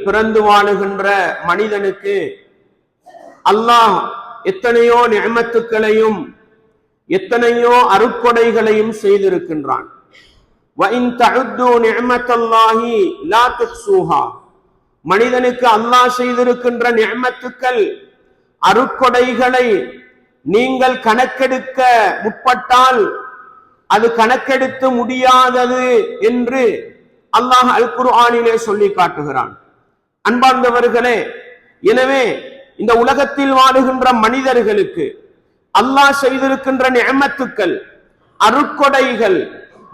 பிறந்து வாழுகின்ற மனிதனுக்கு அல்லாஹ் எத்தனையோ நிஅமத்துக்களையும் எத்தனையோ அருட்கொடைகளையும் செய்திருக்கின்றான். மனிதனுக்கு அல்லாஹ் செய்திருக்கின்ற நிஅமத்துக்கள் அருட்கொடைகளை நீங்கள் கணக்கெடுக்க முற்பட்டால் அது கணக்கெடுத்து முடியாதது என்று அல்லாஹ் அல் குர்ஆனிலே சொல்லி காட்டுகிறான். அன்பார்ந்தவர்களே, எனவே இந்த உலகத்தில் வாழுகின்ற மனிதர்களுக்கு அல்லாஹ் செய்திருக்கின்ற நிஅமத்துக்கள் அருட்கொடைகள்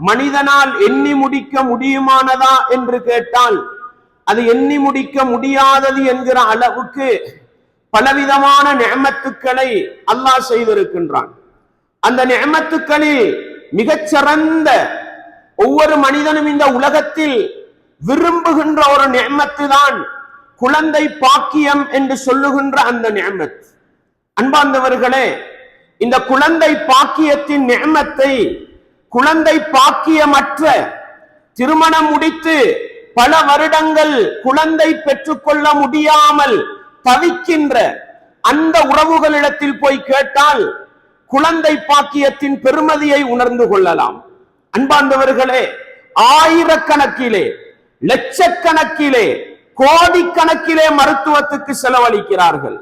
மனிதனால் எண்ணி முடிக்க முடியுமானதா என்று கேட்டால் அது எண்ணி முடிக்க முடியாதது என்கிற அளவுக்கு பலவிதமான நிஅமத்துக்களை அல்லாஹ் செய்திருக்கின்றான். அந்த நிஅமத்துக்களில் மிகச்சிறந்த ஒவ்வொரு மனிதனும் இந்த உலகத்தில் விரும்புகின்ற ஒரு நிஅமத்து தான் குழந்தை பாக்கியம் என்று சொல்லுகின்ற அந்த நிஅமத். அன்பார்ந்தவர்களே, இந்த குழந்தை பாக்கியத்தின் நிஅமத்தை குழந்தை பாக்கியமற்ற திருமணம் முடித்து பல வருடங்கள் குழந்தை பெற்றுக்கொள்ள முடியாமல் தவிக்கின்ற அந்த உறவுகளிடத்தில் போய் கேட்டால் குழந்தை பாக்கியத்தின் பெருமதியை உணர்ந்து கொள்ளலாம். அன்பார்ந்தவர்களே, ஆயிரக்கணக்கிலே லட்சக்கணக்கிலே கோடிக்கணக்கிலே மருத்துவத்துக்கு செலவழிக்கிறார்கள்.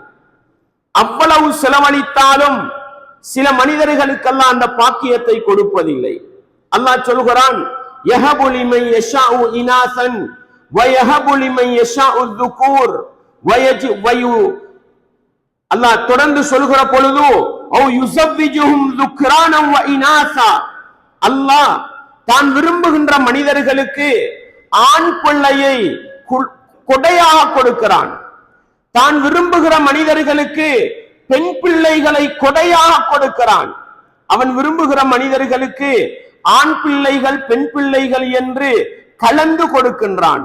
அவ்வளவு செலவழித்தாலும் சில மனிதர்களுக்கெல்லாம் அந்த பாக்கியத்தை கொடுப்பதில்லை. அல்லாஹ் சொல்கிறான், யஹபு லிமன் யஷாஉ இனாசன் வயஹபு லிமன் யஷாஉ ذுகூர் வயஜு அல்லாஹ் தொடர்ந்து சொல்கிற பொழுது அவ் யுஸவ்விஜுஹும் ذுக்ரானன் வ இனாசா, அல்லாஹ் தான் விரும்புகின்ற மனிதர்களுக்கு ஆண் பிள்ளையை கொடையாக கொடுக்கிறான். தான் விரும்புகிற மனிதர்களுக்கு பெண் பிள்ளைகளை கொடையாக கொடுக்கிறான். அவன் விரும்புகிற மனிதர்களுக்கு ஆண் பிள்ளைகள் பெண் பிள்ளைகள் என்று கலந்து கொடுக்கின்றான்.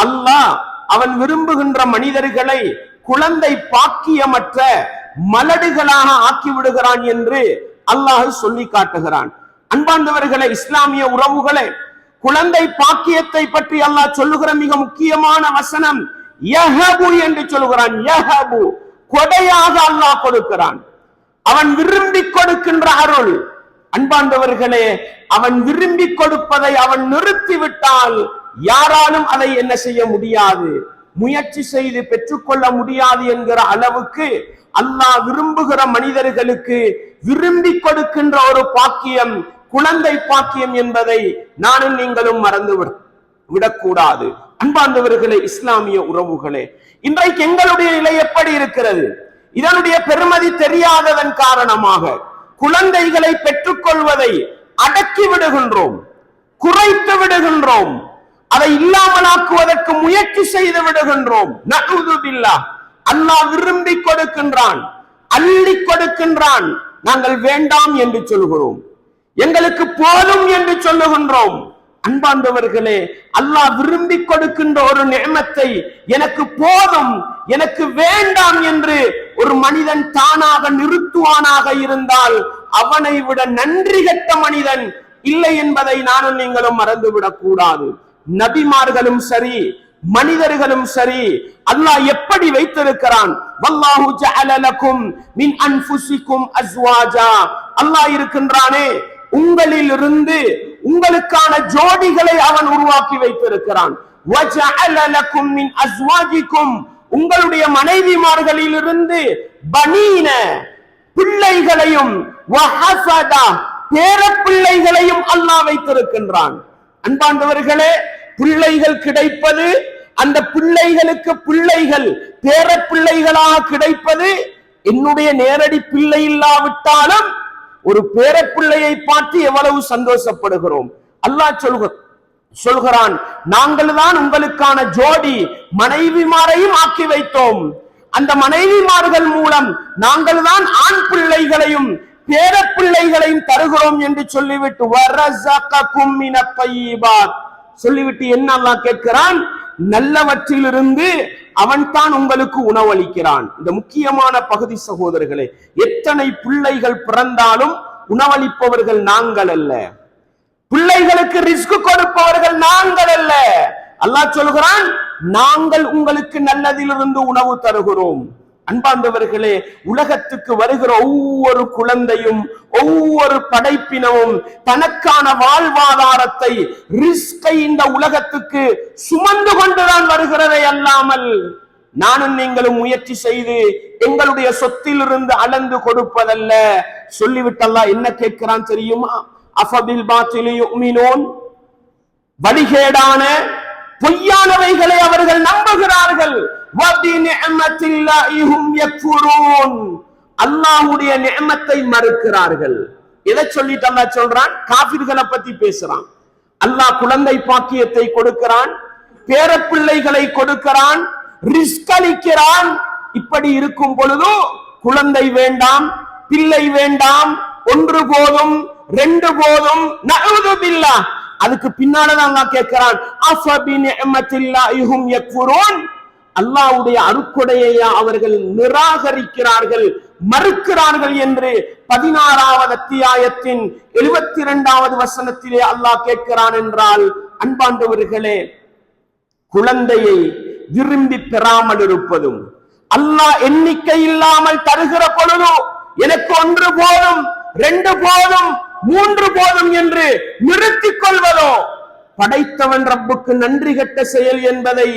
அல்லாஹ் அவன் விரும்புகின்ற மனிதர்களை குழந்தை பாக்கியமற்ற மலடுகளாக ஆக்கி விடுகிறான் என்று அல்லாஹ் சொல்லி காட்டுகிறான். அன்பார்ந்தவர்களே, இஸ்லாமிய உறவுகளே, குழந்தை பாக்கியத்தை பற்றி அல்லாஹ் சொல்லுகிற மிக முக்கியமான வசனம் யஹபு என்று சொல்கிறான். யஹபு, கொடையாக அல்லாஹ் கொடுக்கிறான். அவன் விரும்பி கொடுக்கின்ற அருள். அன்பார்ந்தவர்களே, அவன் விரும்பி கொடுப்பதை அவன் நிறுத்திவிட்டால் யாராலும் அதை என்ன செய்ய முடியாது, முயற்சி செய்து பெற்றுக்கொள்ள முடியாது என்கிற அளவுக்கு அல்லாஹ் விரும்புகிற மனிதர்களுக்கு விரும்பி கொடுக்கின்ற ஒரு பாக்கியம் குழந்தை பாக்கியம் என்பதை நானும் நீங்களும் மறந்து விடக்கூடாது. அன்பார்ந்தவர்களே, இஸ்லாமிய உறவுகளே, இன்றைக்கு எங்களுடைய நிலை எப்படி இருக்கிறது? இதனுடைய பெருமதி தெரியாததன் காரணமாக குழந்தைகளை பெற்றுக்கொள்வதை அடக்கி விடுகின்றோம், குறைத்து விடுகின்றோம், அதை இல்லாமலாக்குவதற்கு முயற்சி செய்து விடுகின்றோம். நஊது பில்லாஹ். அல்லாஹ் விரும்பி கொடுக்கின்றான், அள்ளி கொடுக்கின்றான். நாங்கள் வேண்டாம் என்று சொல்கிறோம், எங்களுக்கு போதும் என்று சொல்லுகின்றோம். அன்பார்ந்தவர்களே, அல்லாஹ் விரும்பி கொடுக்கின்ற ஒரு நிஅமத்தை எனக்கு போதும் எனக்கு வேண்டாம் என்று ஒரு மனிதன் தானாக நிறுத்துவானாக இருந்தால் அவனை விட நன்றி கெட்ட மனிதன் இல்லை என்பதை நானும் நீங்களும் மறந்துவிடக் கூடாது. நபிமார்களும் சரி, மனிதர்களும் சரி, அல்லாஹ் எப்படி வைத்திருக்கிறான்? வல்லாஹு ஜஅல லகும் மின் அன்ஃபுசிக்கும் அஸ்வாஜா. அல்லாஹ் இருக்கின்றானே, உங்களில் இருந்து உங்களுக்கான ஜோடிகளை அவன் உருவாக்கி வைத்திருக்கிறான். வஜஅல லகும் மின் அஸ்வாஜிக்கும், உங்களுடைய மனைவிமார்களில் இருந்து பனீன, பிள்ளைகளையும் வஹஸதா, பேர பிள்ளைகளையும் அல்லாஹ் வைத்திருக்கின்றான். அன்பார்ந்தவர்களே, பிள்ளைகள் கிடைப்பது, அந்த பிள்ளைகளுக்கு பிள்ளைகள் பேர பிள்ளைகளாக கிடைப்பது, என்னுடைய நேரடி பிள்ளை இல்லாவிட்டாலும் ஒரு பேர பிள்ளையை பார்த்து எவ்வளவு சந்தோஷப்படுகிறோம். அல்லாஹ் சொல்கிறான், நாங்கள் தான் உங்களுக்கான ஜோடி மனைவிமாரையும் ஆக்கி வைத்தோம். அந்த மனைவிமார்கள் மூலம் நாங்கள் தான் ஆண் பிள்ளைகளையும் பேர பிள்ளைகளையும் தருகிறோம் என்று சொல்லிவிட்டு வரஸககும் மினத் தய்யிபாத் சொல்லிவிட்டு என்ன அல்லாஹ் கேட்கிறான்? நல்லவற்றிலிருந்து அவன் தான் உங்களுக்கு உணவளிக்கிறான். இந்த முக்கியமான பகுதி சகோதரர்களே, எத்தனை பிள்ளைகள் பிறந்தாலும் உணவளிப்பவர்கள் நாங்கள் அல்ல. பிள்ளைகளுக்கு ரிஸ்க் கொடுப்பவர்கள் நாங்கள் அல்ல. அல்லாஹ் சொல்கிறான், நாங்கள் உங்களுக்கு நல்லதிலிருந்து உணவு தருகிறோம். அன்பார்ந்தவர்களே, உலகத்துக்கு வருகிற ஒவ்வொரு குழந்தையும் ஒவ்வொரு படைப்பினமும் தனக்கான வாழ்வாதாரத்தை ரிஸ்கை இந்த உலகத்துக்கு சுமந்து கொண்டுதான் வருகிறதை அல்லாமல் நானும் நீங்களும் முயற்சி செய்து எங்களுடைய சொத்திலிருந்து அளந்து கொடுப்பதல்ல. சொல்லிவிட்டு அல்லாஹ் என்ன கேட்கிறான் தெரியுமா? அஃபபில் பாத்திலி யுமினூன், வழிகேடான பொய்யானவைகளை அவர்கள் நம்புகிறார்கள். அல்லாஹ்வுடைய நிஅமத்தை மறுக்கிறார்கள். எதை சொல்லிட்டு அல்லாஹ் சொல்றான்? காபிர்களை பத்தி பேசுறான். அல்லாஹ் குழந்தை பாக்கியத்தை கொடுக்கிறான், பேரப்பிள்ளைகளை கொடுக்கிறான், ரிஸ்க் அளிக்கிறான். இப்படி இருக்கும் பொழுது குழந்தை வேண்டாம், பிள்ளை வேண்டாம், ஒன்று போதும், ரெண்டு போதும், நஊது பில்லாஹ். அதுக்கு பின்னாலதான் அல்லாஹ் கேட்கிறான், அஃபபி நிஅமத்தில்லாஹிஹும் யக்ஃபுரூன், அல்லாஹ்வுடைய அருட்கொடையை அவர்கள் நிராகரிக்கிறார்கள், மறுக்கிறார்கள் என்று 16வது அத்தியாயத்தின் 72வது வசனத்திலே அல்லாஹ் கேட்கிறான் என்றால், அன்பாண்டவர்களே, குழந்தையை விரும்பி பெறாமல் இருப்பதும், அல்லாஹ் எண்ணிக்கை இல்லாமல் தருகிற பொழுது எனக்கு ஒன்று போதும், ரெண்டு போதும், மூன்று போதும் என்று நிறுத்திக் கொள்வதோ படைத்தவன் ரப்புக்கு நன்றி கெட்ட செயல் என்பதை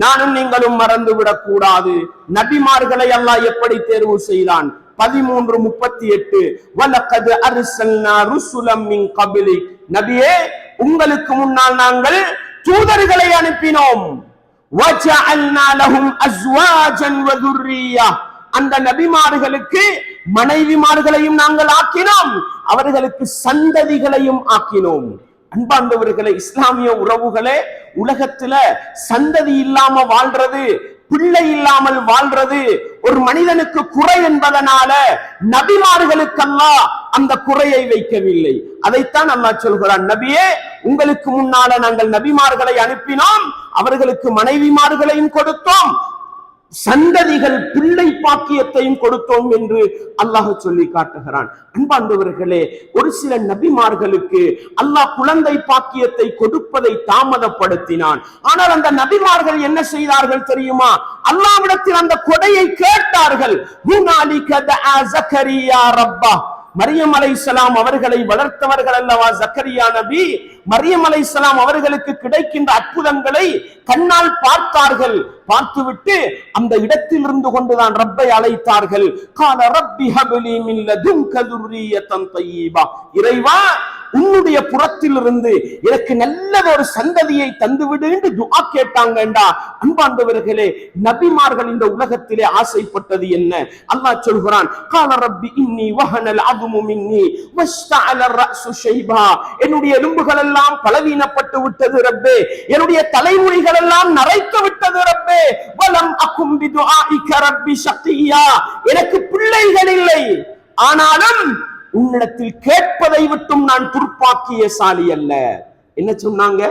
நானும் நீங்களும் மறந்துவிடக் கூடாது. நபிமார்களை அல்லாஹ் எப்படி தேர்வு செய்தான்? 13:38 வலக்கத் அர்சல்னா ருசுலம் மின் கப்லிக், நபியே உங்களுக்கு முன்னால் நாங்கள் தூதர்களை அனுப்பினோம். வஜஅல்னா லஹும் அஸ்வாஜன் வ துர்ரியா, அந்த நபிமார்களுக்கு மனைவிமார்களையும் நாங்கள் ஆக்கினோம், அவர்களுக்கு சந்ததிகளையும் ஆக்கினோம். அன்பார்ந்தவர்களே, இஸ்லாமிய உறவுகளே, உலகத்துல சந்ததி இல்லாம வாழ்றது, பிள்ளை இல்லாமல் வாழ்றது ஒரு மனிதனுக்கு குறை என்பதனால நபிமார்களுக்கெல்லாம் அந்த குறையை வைக்கவில்லை. அதைத்தான் அல்லாஹ் சொல்கிறான், நபியே உங்களுக்கு முன்னால நாங்கள் நபிமார்களை அனுப்பினோம், அவர்களுக்கு மனைவிமார்களையும் கொடுத்தோம், சந்ததிகள் பிள்ளை பாக்கியத்தையும் கொடுத்தோம் என்று அல்லாஹ் சொல்லி காட்டுகிறான். அன்பார்ந்தவர்களே, ஒரு சில நபிமார்களுக்கு அல்லாஹ் குழந்தை பாக்கியத்தை கொடுப்பதை தாமதப்படுத்தினான். ஆனால் அந்த நபிமார்கள் என்ன செய்தார்கள் தெரியுமா? அல்லாஹ்விடத்தில் அந்த கொடையை கேட்டார்கள். மரியம் அலைஹிஸ்ஸலாம் அவர்களை வளர்த்தவர்கள் அல்லவா ஜக்கரியா நபி. மரியம் அலைஹிஸ்ஸலாம் அவர்களுக்கு கிடைக்கின்ற அற்புதங்களை கண்ணால் பார்த்தார்கள். பார்த்துவிட்டு அந்த இடத்தில் இருந்து கொண்டுதான் ரப்பை அழைத்தார்கள். கால ரப்பி ஹப்லி மின் லதுன்க துர்ரியத்தன் தய்யிபா, இறைவா உன்னுடைய புறத்திலிருந்து எனக்கு நல்ல ஒரு சந்ததியை தந்துவிடு என்று துஆ கேட்டாங்கண்டா. அன்பார்ந்தவர்களே, நபிமார்கள் இந்த உலகத்திலே ஆசைப்பட்டது என்ன? அல்லாஹ் சொல்கிறான், கால ரப்பி இன்னி வஹனல் அத்மு மின்னி வஸ்தஅல ரஅசு ஷைபா, என்னுடைய எலும்புகள் எல்லாம் பலவீனப்பட்டு விட்டது ரப்பே, என்னுடைய தலைமுடிகள் எல்லாம் நரைத்து விட்டது ரப்பே, வலம் அகும் பிதுஆஇக ரப்பி ஷகியா, எனக்கு பிள்ளைகள் இல்லை, ஆனாலும் உன்னிடத்தில் கேட்பதை விட்டும் நான் துர்ப்பாக்கியசாலி அல்ல. என்ன சொன்னாங்க?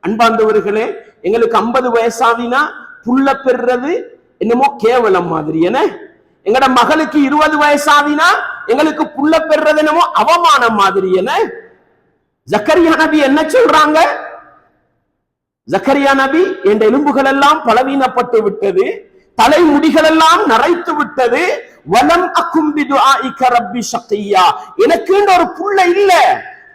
அன்பார்ந்தவர்களே, எங்களுக்கு 50 வயசாவினா புள்ள பெறுறது என்னமோ கேவலம் மாதிரி. என எங்கட மகளுக்கு 20 வயசாவினா எங்களுக்கு புள்ள பெறுறது என்னமோ அவமானம் மாதிரி. என ஜக்கரியா நபி என்ன சொல்றாங்க? ஜக்கரியா நபி, என் எலும்புகள் எல்லாம் பலவீனப்பட்டு விட்டது, தலைமுடிகள் எல்லாம் நரைத்து விட்டது, வலம் அகும் பிதுஆஇக ரப்பி ஷகியா, எனக்கு ஒரு புள்ள இல்ல,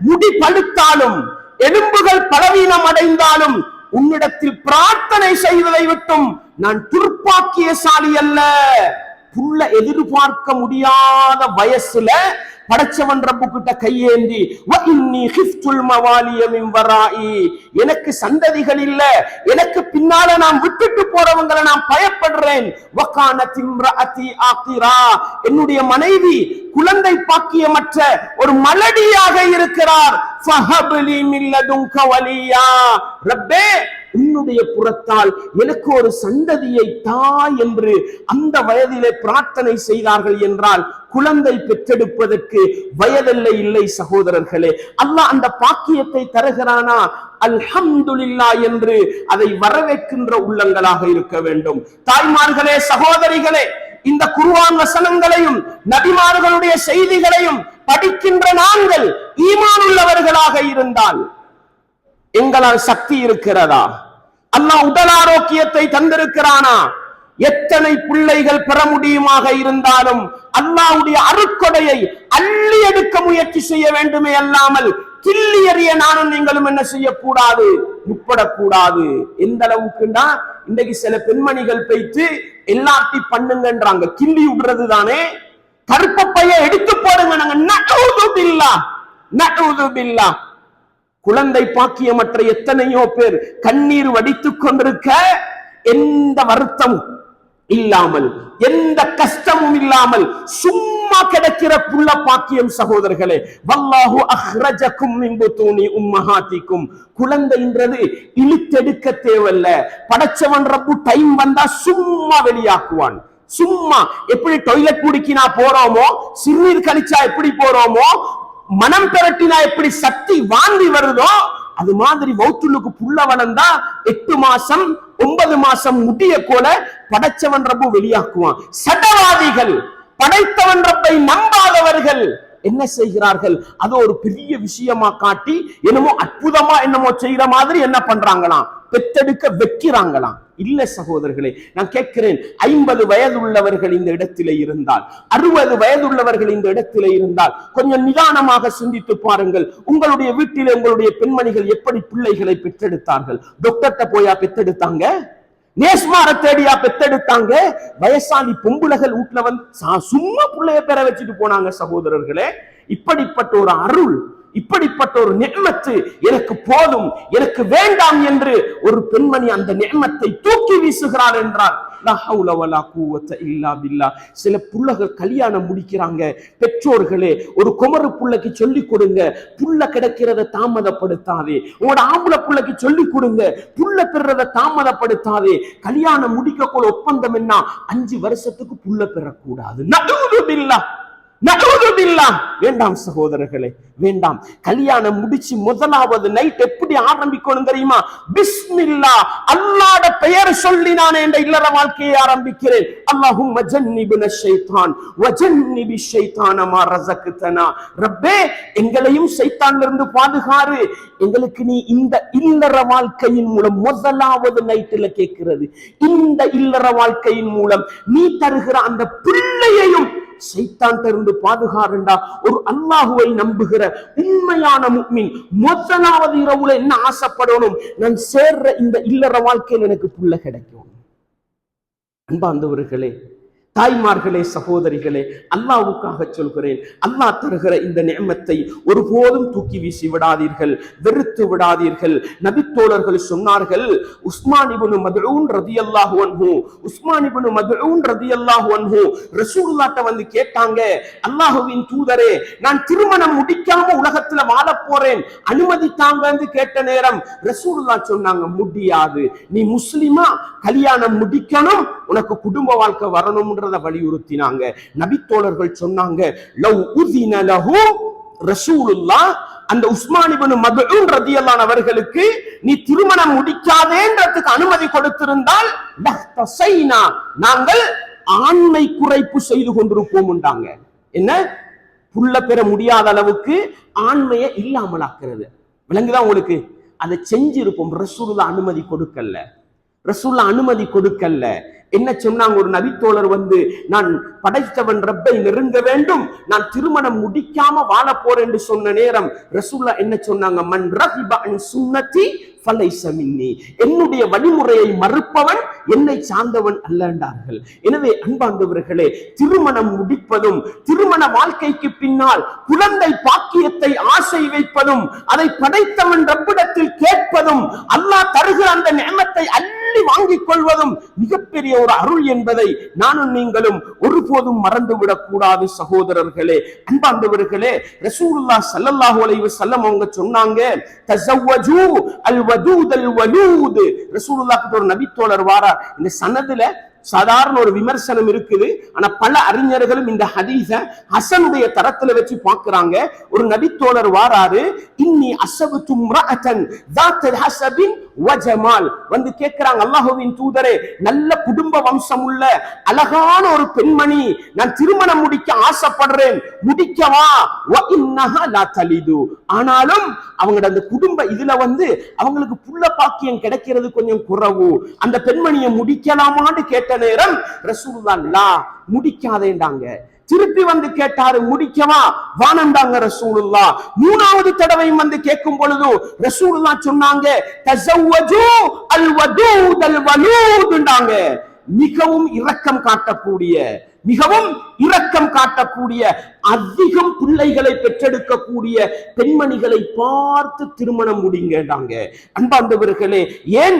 முடி பழுத்தாலும் எலும்புகள் பலவீனம் அடைந்தாலும் உன்னிடத்தில் பிரார்த்தனை செய்வதை விட்டும் நான் துர்ப்பாக்கியசாலி அல்ல. புள்ள எதிர்பார்க்க முடியாத வயசுல படைச்சவன் ரப்பு கிட்ட கையேந்தி, வ இன்னி கிஃப்துல் மவாலிய மின் வராஇ, எனக்கு சந்ததிகள் இல்ல, எனக்கு பின்னால நான் விட்டுட்டு போறவங்களை நான் பயப்படுறேன். வகானத் இம்ரஅதி ஆகிரா, என்னுடைய மனைவி குழந்தை பாக்கியமற்ற ஒரு மலடியாக இருக்கிறார். ஃபஹப்லி மின் லதுன்க வலியா, ரப்பே உன்னுடைய புறத்தால் எனக்கு ஒரு சந்ததியை தா என்று அந்த வயதிலே பிரார்த்தனை செய்தார்கள் என்றால் குழந்தை பெற்றெடுப்பதற்கு வயதில்லை இல்லை சகோதரர்களே. அல்லாஹ் அந்த பாக்கியத்தை தருகிறானா, அல்ஹம்துலில்லாஹ் என்று அதை வரவேற்கின்ற உள்ளங்களாக இருக்க வேண்டும். தாய்மார்களே, சகோதரிகளே, இந்த குர்ஆன் வசனங்களையும் நபிமார்களுடைய செய்திகளையும் படிக்கின்ற நாங்கள் ஈமான் உள்ளவர்களாக இருந்தால் எங்களால் சக்தி இருக்கிறதா? அல்லாஹ் உடல் ஆரோக்கியத்தை தந்திருக்கிறானா? எத்தனை பிள்ளைகள் பெற முடியுமாக இருந்தாலும் அல்லாஹ்வுடைய அருட்கொடையை அள்ளி எடுக்க முயற்சி செய்ய வேண்டுமே அல்லாமல் கிள்ளி எறிய நானும் நீங்களும் என்ன செய்யக்கூடாது, முற்படக்கூடாது. எந்த அளவுக்குன்னா இன்றைக்கு சில பெண்மணிகள் போயிட்டு எல்லாத்தையும் பண்ணுங்கன்றாங்க. கிள்ளி விடுறது தானே. கருப்ப பைய எடுத்து போடுங்க. நாங்க நஅூது பில்லாஹ் குழந்தை பாக்கியமற்ற எத்தனையோ பேர் கண்ணீர் வடித்துக் கொண்டிருக்க எந்த வருத்தமும் இல்லாமல் எந்த கஷ்டமும் இல்லாமல் சும்மா கிடைக்கிற புள்ள பாக்கியம். சகோதரர்களே, வல்லாஹு அஹ்ரஜக்கும் மின் புத்தூனி உம்மஹாத்திக்கும். குழந்தைன்றது இழுத்தெடுக்க தேவையில்ல. படைச்சவன் ரப்பு டைம் வந்தா சும்மா வெளியாக்குவான். சும்மா எப்படி டாய்லெட் குடிக்கினா போறோமோ, சிறுநீர் கழிச்சா எப்படி போறோமோ, மனம் பெரட்டினா எப்படி சக்தி வாந்தி வருதோ, அது மாதிரி வௌத்துலுக்கு புள்ள வளர்ந்தா 8 மாசம் 9 மாசம் முடிய போல படைச்சவன் ரப்பு வெளியாக்குவான். சடவாதிகள், படைத்தவன் ரப்பை நம்பாதவர்கள் என்ன செய்கிறார்கள்? அது ஒரு பெரிய விஷயமா காட்டி என்னமோ அற்புதமா என்னமோ செய்யற மாதிரி என்ன பண்றாங்களாம், பெத்தெடுக்க வைக்கிறாங்களாம். இல்ல சகோதரர்களே, நான் கேட்கிறேன், 50 வயது உள்ளவர்கள் இந்த இடத்திலே இருந்தால், 60 வயது உள்ளவர்கள் இந்த இடத்திலே இருந்தால் கொஞ்சம் நிதானமாக சிந்தித்து பாருங்கள். உங்களுடைய வீட்டிலே உங்களுடைய பெண்மணிகள் எப்படி பிள்ளைகளை பெற்றெடுத்தார்கள்? டாக்டர்ட்ட போயா பெற்றெடுத்தாங்க? நேஸ்மார தேடியா பெத்தெடுத்தாங்க? வயசாலி பொம்புலகள் வீட்டுல வந்து சும்மா பிள்ளைய பெற வச்சுட்டு போனாங்க. சகோதரர்களே, இப்படிப்பட்ட ஒரு அருள், இப்படிப்பட்ட ஒரு நிஅமத்து எனக்கு போதும், எனக்கு வேண்டாம் என்று ஒரு பெண்மணி அந்த நிஅமத்தை தூக்கி வீசுகிறார் என்றால் லா ஹவுல வலா குவத்த இல்லா பில்லாஹ். சில புள்ளகள் கல்யாணம் முடிக்கிறாங்க. பெற்றோர்களே, ஒரு குமரு புள்ளைக்கு சொல்லி கொடுங்க, புள்ள கிடைக்கிறத தாமதப்படுத்தாதே. உங்களோட ஆம்பளை புள்ளைக்கு சொல்லி கொடுங்க, புள்ள பெறத தாமதப்படுத்தாதே. கல்யாணம் முடிக்கக்கூட ஒப்பந்தம் என்ன, 5 வருஷத்துக்கு புள்ள பெறக்கூடாது. நஅூது பில்லாஹ், நஅூது பில்லாஹ். வேண்டாம் சகோதரர்களே, வேண்டாம். கல்யாணம் முடிச்சு முதலாவது நைட் எப்படி ஆரம்பிக்கணும் தெரியுமா? பிஸ்மில்லாஹ், அல்லாஹ்வுடைய பெயர் சொல்லி நான் என்ற இல்லற வாழ்க்கையை ஆரம்பிக்கிறேன். அல்லாஹும்ம ஜன்னிப்னா ஷைத்தான் வ ஜன்னிபி ஷைத்தான மா ரஸக்தனா. ரப்பே, எங்களையும் ஷைத்தான்ல இருந்து பாதுகாரு. எங்களுக்கு நீ இந்த இல்லற வாழ்க்கையின் மூலம் முதலாவது நைட்ல கேட்கிறது, இந்த இல்லற வாழ்க்கையின் மூலம் நீ தருகிற அந்த பிள்ளையையும் சைத்தான் இருந்து பாதுகாருண்டா. ஒரு அல்லாஹுவை நம்புகிற உண்மையான முஃமின் முதலாவது இரவுல என்ன ஆசைப்படணும்? நான் சேர்ற இந்த இல்லற வாழ்க்கையில் எனக்கு புள்ள கிடைக்கும். அன்பார்ந்தவர்களே, தாய்மார்களே, சகோதரிகளே, அல்லாஹ்வுக்காக சொல்கிறேன், அல்லாஹ் தருகிற இந்த நிஅமத்தை ஒருபோதும் தூக்கி வீசி விடாதீர்கள், வெறுத்து விடாதீர்கள். நபித்தோழர்கள் சொன்னார்கள், உஸ்மான் இப்னு மத்ஊன் ரலியல்லாஹு அன்ஹு, உஸ்மான் இப்னு மத்ஊன் ரலியல்லாஹு அன்ஹு ரசூலுல்லாஹ்ட்ட வந்து கேட்டாங்க, அல்லாஹ்வின் தூதரே, நான் திருமணம் முடிக்காம உலகத்துல வாழ போறேன், அனுமதி தாங்கன்னு கேட்ட நேரம் ரசூலுல்லாஹ் சொன்னாங்க, முடியாது. நீ முஸ்லிமா, கல்யாணம் முடிக்கணும், உனக்கு குடும்ப வாழ்க்கை வரணும் வலியுறுத்தினாங்க. நபித்தோழர்கள் சொன்னாங்க, லவ் உஸின லஹு ரசூலுல்லாஹ், அந்த உஸ்மான் இப்னு மத்ஊன் ரலியல்லாஹு அவர்களுக்கு நீ திருமணம் முடிக்காதேன்றதுக்கு அனுமதி கொடுத்திருந்தால் லஹ்தஸைனா, நாங்கள் ஆண்மை குறைப்பு செய்து கொண்டிருப்போம்ன்றாங்க. என்ன? புள்ள பெற முடியாத அளவுக்கு ஆண்மையை இல்லாமலாக்குறது. விளங்குதான் உங்களுக்கு? அதை செஞ்சிருப்போம். ரசூலுல்லாஹ் அனுமதி கொடுக்கல, ரசூலுல்லாஹ் அனுமதி கொடுக்கல. என்ன சொன்னாங்க? ஒரு நபித்தோழர் வந்து, நான் படைத்தவன் ரப்பை நெருங்க வேண்டும், நான் திருமணம் முடிக்காம வாழ போறேன் என்று சொன்ன நேரம் ரசூலுல்லாஹ் என்ன சொன்னாங்க? மன் ரகிப அன் சுன்னதி ஃபலைஸ மின்னி, என்னுடைய வழிமுறையை மறுப்பவன் என்னை சார்ந்தவன் அல்ல என்றார்கள். எனவே அன்பார்ந்தவர்களே, திருமணம் முடிப்பதும் திருமண வாழ்க்கைக்கு பின்னால் குழந்தை பாக்கியத்தை ஆசை வைப்பதும் அதை படைத்தவன் ரப்பிடத்தில் கேட்பதும் அல்லாஹ் தருகிற அந்த நிஅமத்தை அள்ளி வாங்கிக் கொள்வதும் மிகப்பெரிய ஒரு அருள் என்பதை நானும் நீங்களும் ஒருபோதும் மறந்துவிடக் கூடாது. சகோதரர்களே, அன்பார்ந்தவர்களே, ரசூலுல்லாஹ் ஸல்லல்லாஹு அலைஹி வஸல்லம் அவங்க சொன்னாங்க, தஸவ்வஜூ அல் வதூத் அல் வலூத். ரசூலுல்லாஹ் கிட்ட ஒரு நபித்தோழர் வாரார். இந்த சனதுல சாதாரண ஒரு விமர்சனம் இருக்குது, ஆனா பல அறிஞர்களும் இந்த ஹதீஸ ஹசனுடைய தரத்துல வச்சு பார்க்கறாங்க. ஒரு நபித்தோழர் வாராரு, இன்னி அஸபது இம்ரஅத்தன் ذات حسب வஜமால். வந்து கேட்கிறாங்க, அல்லாஹ்வின் தூதரே, நல்ல குடும்ப வம்சம் உள்ள அழகான ஒரு பெண்மணி, நான் திருமணம் முடிக்க ஆசைப்படுறேன், முடிக்கவா? வ இன்னஹா லா தலிது. ஆனாலும் அவங்களோட அந்த குடும்ப இதுல வந்து அவங்களுக்கு புள்ள பாக்கியம் கிடைக்கிறது கொஞ்சம் குறைவு. அந்த பெண்மணியை முடிக்கலாமான்னு கேட்ட நேரம் ரசூலுல்லாஹ் லா, முடிக்காதேண்டாங்க. திருப்பி வந்து கேட்டாரு, முடிக்கவா? வானண்டாங்க ரசூலுல்லாஹ். மூணாவது தடவையும் வந்து கேட்கும் பொழுது ரசூலுல்லாஹ் சொன்னாங்க, தஸவ்வஜு அல் வதூத் அல் வலூத்ண்டாங்க. மிகவும் இரக்கம் காட்டக்கூடிய, மிகவும் இரக்கம் காட்டக்கூடிய, அதிகம் பிள்ளைகளை பெற்றெடுக்கக்கூடிய பெண்மணிகளை பார்த்து திருமணம் முடிங்கடாங்க. அன்பார்ந்தவர்களே, ஏன்?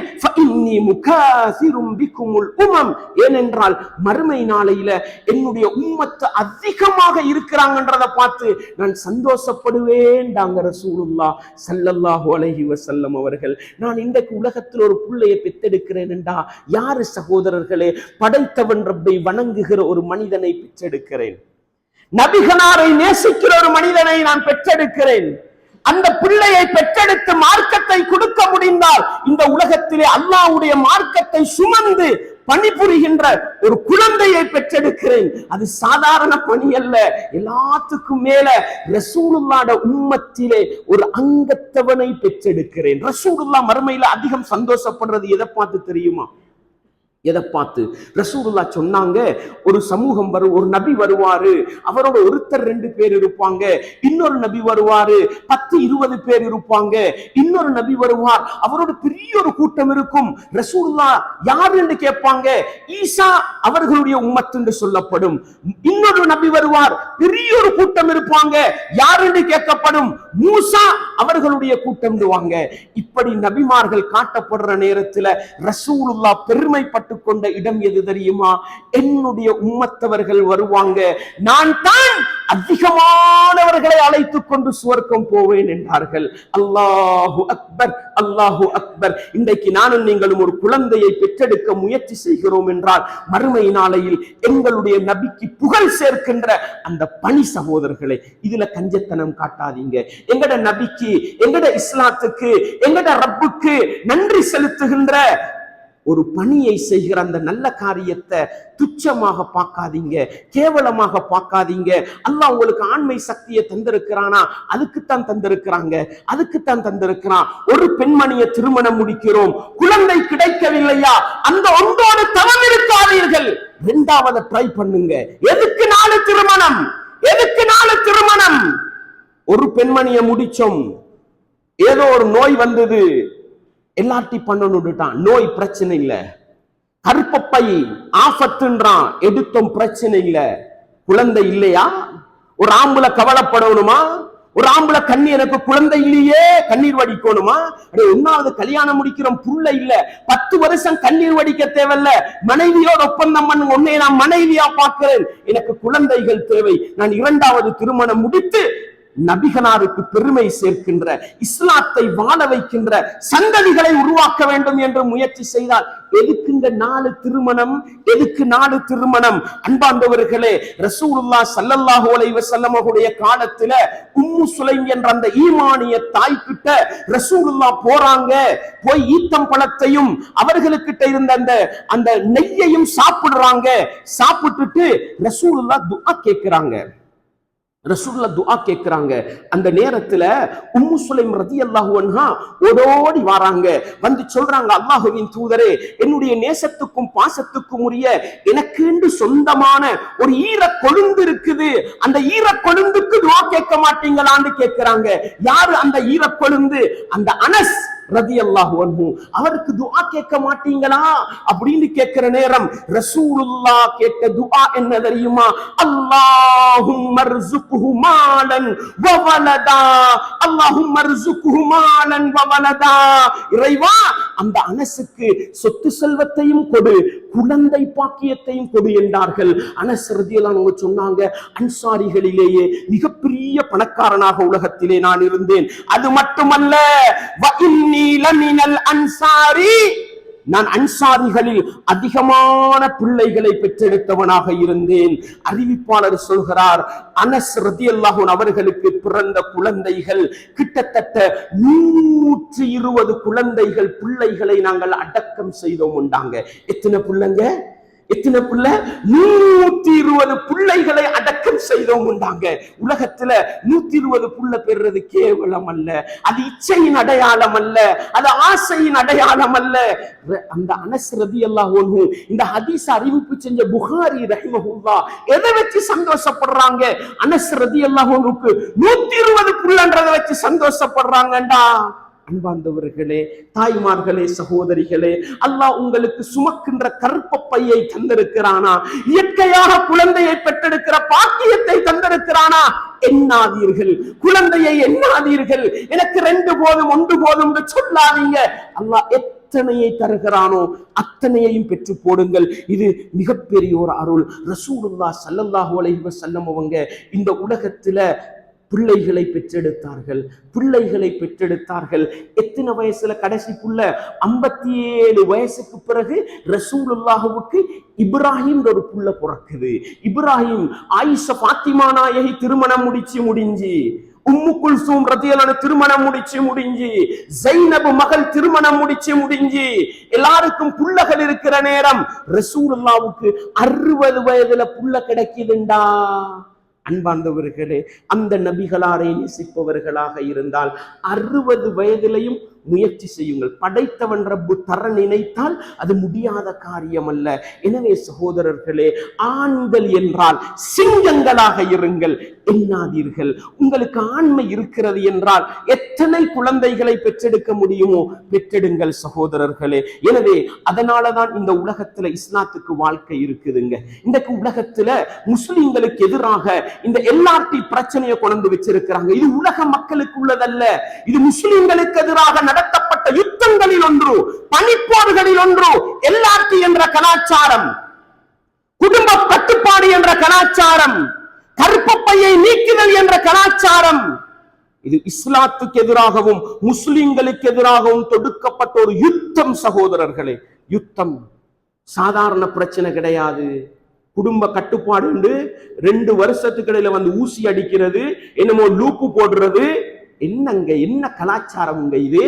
ஏனென்றால் மறுமை நாளையில என்னுடைய உம்மத்து அதிகமாக இருக்கிறாங்கன்றதை பார்த்து நான் சந்தோஷப்படுவேன்டாங்க ரசூலுல்லாஹ் ஸல்லல்லாஹு அலைஹி வஸல்லம் அவர்கள். நான் இன்றைக்கு உலகத்தில் ஒரு பிள்ளையை பெற்றெடுக்கிறேன் என்றா யாரு சகோதரர்களே? படைத்தவன் ரப்பை வணங்குகிற ஒரு மனிதனை பெற்றெடுக்கிறேன். நபிகளாரை நேசிக்கிற ஒரு மனிதனை நான் பெற்றெடுக்கிறேன். அந்த பிள்ளையை பெற்றெடுத்து மார்க்கத்தை கொடுக்க முடிந்தால் இந்த உலகத்திலே அல்லாஹ்வுடைய மார்க்கத்தை சுமந்து பணிபுரிகின்ற ஒரு குழந்தையை பெற்றெடுக்கிறேன். அது சாதாரண பணி அல்ல. எல்லாத்துக்கும் மேல ரசூலுல்லாஹ்வுடைய உம்மத்திலே ஒரு அங்கத்தவனை பெற்றெடுக்கிறேன். ரசூலுல்லாஹ் மறுமையில அதிகம் சந்தோஷப்படுறது எதை பார்த்து தெரியுமா? எதை பார்த்து? ரசூலுல்லாஹ் சொன்னாங்க, ஒரு சமூகம் ஒரு நபி வருவாரு, அவரோட ஒருத்தர் 2 பேர் இருப்பாங்க. இன்னொரு நபி வருவாரு, 10-20 பேர் இருப்பாங்க. இன்னொரு நபி வருவார், அவரோட பெரிய ஒரு கூட்டம் இருக்கும். ரசூலுல்லாஹ் யார் என்று கேட்பாங்க, ஈசா அவர்களுடைய உம்மத் என்று சொல்லப்படும். இன்னொரு நபி வருவார், பெரிய ஒரு கூட்டம் இருப்பாங்க, யார் என்று கேட்கப்படும், மூசா அவர்களுடைய கூட்டம். இப்படி நபிமார்கள் காட்டப்படுற நேரத்தில் ரசூலுல்லாஹ் பெருமைப்பட்டு கொண்ட இடம் எது தெரியுமா? என்னுடைய உம்மத்தவர்கள் வருவாங்க, நான் தான் அதிகமானவர்களை அழைத்துக் கொண்டு சுவர்க்கம் போவேன் என்றார்கள். அல்லாஹு அக்பர், அல்லாஹு அக்பர். இன்றைக்கு நானும் நீங்களும் ஒரு குழந்தையை பெற்றெடுக்க முயற்சி செய்கிறோம் என்றால் மறுமை நாளையில் எங்களுடைய நபிக்கு புகழ் சேர்க்கின்ற அந்த பணி சகோதரர்களை, இதுல கஞ்சத்தனம் காட்டாதீங்க. எங்கட நபிக்கு, எங்கட இஸ்லாத்துக்கு, எங்கட ரப்புக்கு நன்றி செலுத்துகின்ற ஒரு பணியை செய்கிற அந்த நல்ல காரியத்தை துச்சமாக பார்க்காதீங்க, கேவலமாக பார்க்காதீங்க. அல்லாஹ் உங்களுக்கு ஆண்மை சக்தியை தந்திருக்கிறானா? அதுக்குத்தான் தந்திருக்கிறாங்க, அதுக்குத்தான் தந்திருக்கிறான். ஒரு பெண்மணியை திருமணம் முடிக்கிறோம், குழந்தை கிடைக்கவில்லையா? அந்த ஒன்றோடு தவம் இருக்காதீர்கள், 2வது ட்ரை பண்ணுங்க. எதுக்கு 4 திருமணம்? எதுக்கு 4 திருமணம்? ஒரு பெண்மணியை முடிச்சோம், ஏதோ ஒரு நோய் வந்தது, எல்லாத்தையும் பண்ணணுட்டான். நோய் பிரச்சனை இல்ல, கருப்பப்பை ஆபத்துன்றான், எடுத்தோம் பிரச்சனை இல்ல. குழந்தை இல்லையா? ஒரு ஆம்பளை கவலைப்படணுமா? ஒரு ஆம்பளை கண்ணீர், எனக்கு குழந்தை இல்லையே, கண்ணீர் வடிக்கணுமா? 1வது கல்யாணம் முடிக்கிறோம், புள்ள இல்ல, 10 வருஷம் கண்ணீர் வடிக்க தேவையில்ல. மனைவியோட ஒப்பந்தம் பண்ண, உன்னை நான் மனைவியா பார்க்கிறேன், எனக்கு குழந்தைகள் தேவை. நான் 2வது திருமணம் முடித்து நபிகளாருக்கு பெருமை சேர்க்கின்ற, இஸ்லாத்தை வாழ வைக்கின்ற சந்ததிகளை உருவாக்க வேண்டும் என்று முயற்சி செய்தால் எதுக்குங்க 4 திருமணம்? எதுக்கு 4 திருமணம்? அன்பார்ந்தவர்களே, ரசூலுல்லாஹ் ஸல்லல்லாஹு அலைஹி வஸல்லம் அவருடைய காலத்துல உம்மு சுலைம் என்ற அந்த ஈமானிய தாய்கிட்ட ரசூலுல்லாஹ் போறாங்க. போய் ஈத்தம் பழத்தையும் அவர்களுக்கிட்ட இருந்த அந்த நெய்யையும் சாப்பிடுறாங்க. சாப்பிட்டுட்டு ரசூலுல்லாஹ் துஆ கேட்கிறாங்க. ரசூலுல்லாஹ் துஆ கேட்கிறாங்க. அந்த நேரத்துல உம்மு சுலைம் ரலியல்லாஹு அன்ஹா ஓடோடி வராங்க. வந்து சொல்றாங்க, அல்லாஹ்வின் தூதரே, என்னுடைய நேசத்துக்கும் பாசத்துக்கும் உரிய எனக்கு என்று சொந்தமான ஒரு ஈர கொழுந்து இருக்குது, அந்த ஈர கொழுந்துக்கு துஆ கேட்க மாட்டீங்களான்னு கேட்கிறாங்க. யாரு அந்த ஈர கொழுந்து? அந்த அனஸ் ரலியல்லாஹு அன்ஹு. அவருக்கு துஆ கேட்க மாட்டீங்களா அப்படின்னு கேட்கிற நேரம் ரசூலுல்லாஹ் கேட்ட துஆ என்ன தெரியுமா? அல்லாஹும்ம ர்ஸுக்ஹு மாலன் வ வலதா, அல்லாஹும்ம ர்ஸுக்ஹு மாலன் வ வலதா. இறைவா, அந்த அனஸுக்கு சொத்து செல்வத்தையும் கொடு, குழந்தை பாக்கியத்தையும் கொடு என்றார்கள். அனஸ் ரலியல்லாஹு அன்ஹு சொன்னாங்க, அன்சாரிகளிலேயே மிகப்பெரிய பணக்காரனாக உலகத்திலே நான் இருந்தேன். அது மட்டுமல்ல, வ இன்னி லமினல் அன்சாரி, நான் அன்சாரிகளில் அதிகமான பிள்ளைகளை பெற்றெடுத்தவனாக இருந்தேன். அறிவிப்பாளர் சொல்கிறார், அனஸ் ரலியல்லாஹு அன்ஹு அவர்களுக்கு பிறந்த குழந்தைகள் கிட்டத்தட்ட 120 குழந்தைகள் பிள்ளைகளை நாங்கள் அடக்கம் செய்தோம் உண்டாங்க. எத்தனை பிள்ளைங்க? எத்தனை பிள்ளை? 120 பிள்ளைகளை அடக்கம் செய்தோம் உண்டாங்க. உலகத்துல 120 புள்ள பெறுறது கேவலம் அல்ல, அது இச்சையின் அடையாளம் அல்ல, அது ஆசையின் அடையாளம் அல்ல. அந்த அனஸ் ரலியல்லாஹு அன்ஹு இந்த ஹதீஸ் அறிவிப்பு செஞ்ச புகாரி ரஹிமஹுல்லாஹ் எதை வச்சு சந்தோஷப்படுறாங்க? அனஸ் ரலியல்லாஹு அன்ஹுக்கு 120 புள்ளன்றதை வச்சு சந்தோஷப்படுறாங்கடா. அன்பார்ந்தவர்களே, தாய்மார்களே, சகோதரிகளே, அல்லாஹ் உங்களுக்கு சுமக்கின்ற கற்பப்பையை தந்திருக்கிறானா? இயற்கையாக குழந்தையை பெற்றெடுக்கிற பாக்கியத்தை தந்திருக்கிறானா? எண்ணாதீர்கள், குழந்தையை எண்ணாதீர்கள். எனக்கு 2 போதும் 1 போதும் என்று சொல்லாதீங்க. அல்லாஹ் எத்தனையை தருகிறானோ அத்தனையையும் பெற்று போடுங்கள். இது மிகப்பெரிய ஒரு அருள். ரசூலுல்லாஹ் ஸல்லல்லாஹு அலைஹி வஸல்லம் அவங்க இந்த உலகத்துல பிள்ளைகளை பெற்றெடுத்தார்கள். எத்தனை வயசுல? கடைசி புள்ள 57 வயசுக்கு பிறகு ரசூலுல்லாஹுவுக்கு இப்ராஹிம் ஒரு புள்ள பிறக்குது. இப்ராஹிம் ஆயிஷா ஃபாத்திமா நாயகி திருமணம் முடிஞ்சு, உம்மு குல்சூம் ரலியல்லாஹு அன்ஹா திருமணம் முடிஞ்சு, ஜைனப் மகள் திருமணம் முடிஞ்சு, எல்லாருக்கும் புள்ளகள் இருக்கிற நேரம் ரசூலுல்லாஹுக்கு 60 வயதுல புள்ள கிடைக்குதுண்டா. அன்பார்ந்தவர்களே, அந்த நபிகளாரை நேசிப்பவர்களாக இருந்தால் 60 வயதிலையும் முயற்சி செய்யுங்கள். படைத்தவன் ரப்பு தர நினைத்தால் அது முடியாத காரியம் அல்ல. எனவே சகோதரர்களே, ஆண்கள் என்றால் சிங்கங்களாக இருங்கள், எண்ணாதீர்கள். உங்களுக்கு ஆண்மை இருக்கிறது என்றால் எத்தனை குழந்தைகளை பெற்றெடுக்க முடியுமோ பெற்றெடுங்கள் சகோதரர்களே. எனவே அதனாலதான் இந்த உலகத்துல இஸ்லாத்துக்கு வாழ்க்கை இருக்குதுங்க. இந்த உலகத்துல முஸ்லிம்களுக்கு எதிராக இந்த எல்ஆர்டி பிரச்சனையை கொண்டு வச்சிருக்கிறாங்க. இது உலக மக்களுக்கு உள்ளதல்ல, இது முஸ்லிம்களுக்கு எதிராக நடத்தப்பட்ட யுத்தங்களில் ஒன்று, பனிப்போர்களில் ஒன்று. எல்ஆர்டி என்ற கலாச்சாரம், குடும்ப கட்டுப்பாடு என்ற கலாச்சாரம், கற்பப்பையை நீக்குதல் என்ற கலாச்சாரம், இது இஸ்லாத்துக்கு எதிராகவும் முஸ்லிம்களுக்கு எதிராகவும் தொடுக்கப்பட்ட ஒரு யுத்தம் சகோதரர்களே. யுத்தம் சாதாரண பிரச்சனை கிடையாது. குடும்ப கட்டுப்பாடு 2 வருஷத்துக்கு இடையில வந்து ஊசி அடிக்கிறது, என்னமோ லூப்பு போடுறது, என்னங்க என்ன கலாச்சாரம் இது?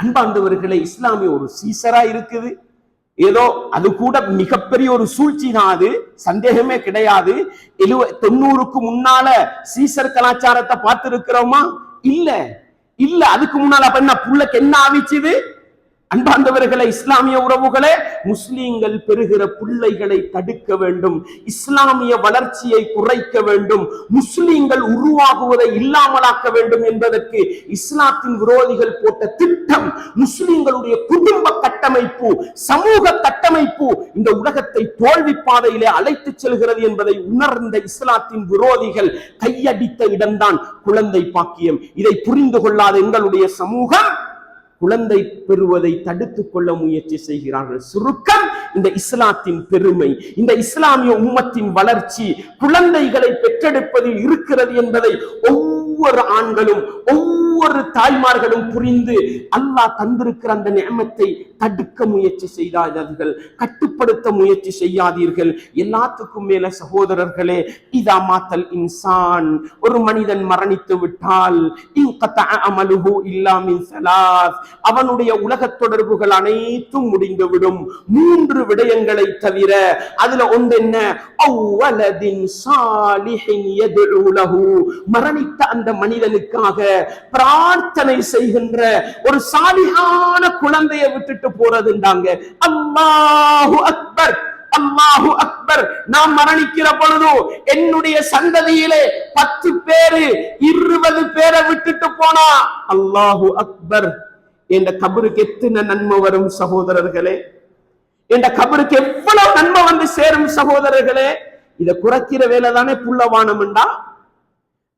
அன்பார்ந்தவர்களே, இஸ்லாமிய ஒரு சீசரா இருக்குது. ஏதோ அது கூட மிகப்பெரிய ஒரு சூழ்ச்சி தான், அது சந்தேகமே கிடையாது. 90க்கு முன்னால சீசர் கலாச்சாரத்தை பார்த்து இருக்கிறோமா? இல்ல. அதுக்கு முன்னால அப்ப என்ன புள்ளக்கு என்ன ஆவிச்சுது? அன்பார்ந்தவர்களே, இஸ்லாமிய உறவுகளே, முஸ்லிம்கள் பெறுகிற பிள்ளைகளை தடுக்க வேண்டும், இஸ்லாமிய வளர்ச்சியை குறைக்க வேண்டும், முஸ்லிம்கள் உருவாகுவதை இல்லாமலாக்க வேண்டும் என்பதற்கு இஸ்லாத்தின் விரோதிகள் போட்ட திட்டம் முஸ்லிம்களுடைய குடும்ப கட்டமைப்பு, சமூக கட்டமைப்பு இந்த உலகத்தை தோல்வி பாதையிலே அழைத்துச் செல்கிறது என்பதை உணர்ந்த இஸ்லாத்தின் விரோதிகள் கையடித்த இடம்தான் குழந்தை பாக்கியம். இதை புரிந்து கொள்ளாத எங்களுடைய சமூகம் குழந்தை பெறுவதை தடுத்துக் கொள்ள முயற்சி செய்கிறார்கள். சுருக்கம், இந்த இஸ்லாத்தின் பெருமை, இந்த இஸ்லாமிய உம்மத்தின் வளர்ச்சி குழந்தைகளை பெற்றெடுப்பதில் இருக்கிறது என்பதை ஒவ்வொரு ஆண்களும் ஒவ்வொரு தாய்மார்களும் புரிந்து அல்லாஹ் தந்திருக்கிற அந்த நியமத்தை தடுக்க முயற்சி செய்யாதீர்கள், கட்டுப்படுத்த முயற்சி செய்யாதீர்கள். எல்லாத்துக்கும் மேல சகோதரர்களே, இதா மாத்தல் இன்சான், ஒரு மனிதன் மரணித்து விட்டால் அமலுஹு இல்லா மின் ஸலாஸ், அவனுடைய உலக தொடர்புகள் அனைத்தும் முடிந்துவிடும் 3 விடயங்களை தவிர. அதுல ஒன்று என்ன? அவ்வலதின் சாலிஹின் யதுஉ லஹு, மரணித்த அந்த மனிதனுக்காக பிரார்த்தனை செய்கின்ற ஒரு சாலிஹான குழந்தையை விட்டுட்டு போறதுண்டாங்க. அல்லாஹு அக்பர், அல்லாஹு அக்பர். நாம் மரணிக்கிற பொழுது என்னுடைய சந்ததியிலே 10 பேரு 20 பேரை விட்டுட்டு போனா அல்லாஹு அக்பர், என்ற கபருக்கு எத்தனை நன்மை வரும் சகோதரர்களே, என்ற கபருக்கு எவ்வளவு நன்மை வந்து சேரும் சகோதரர்களே. இதை குறைக்கிற வேலை தானே புள்ளவானம்டா.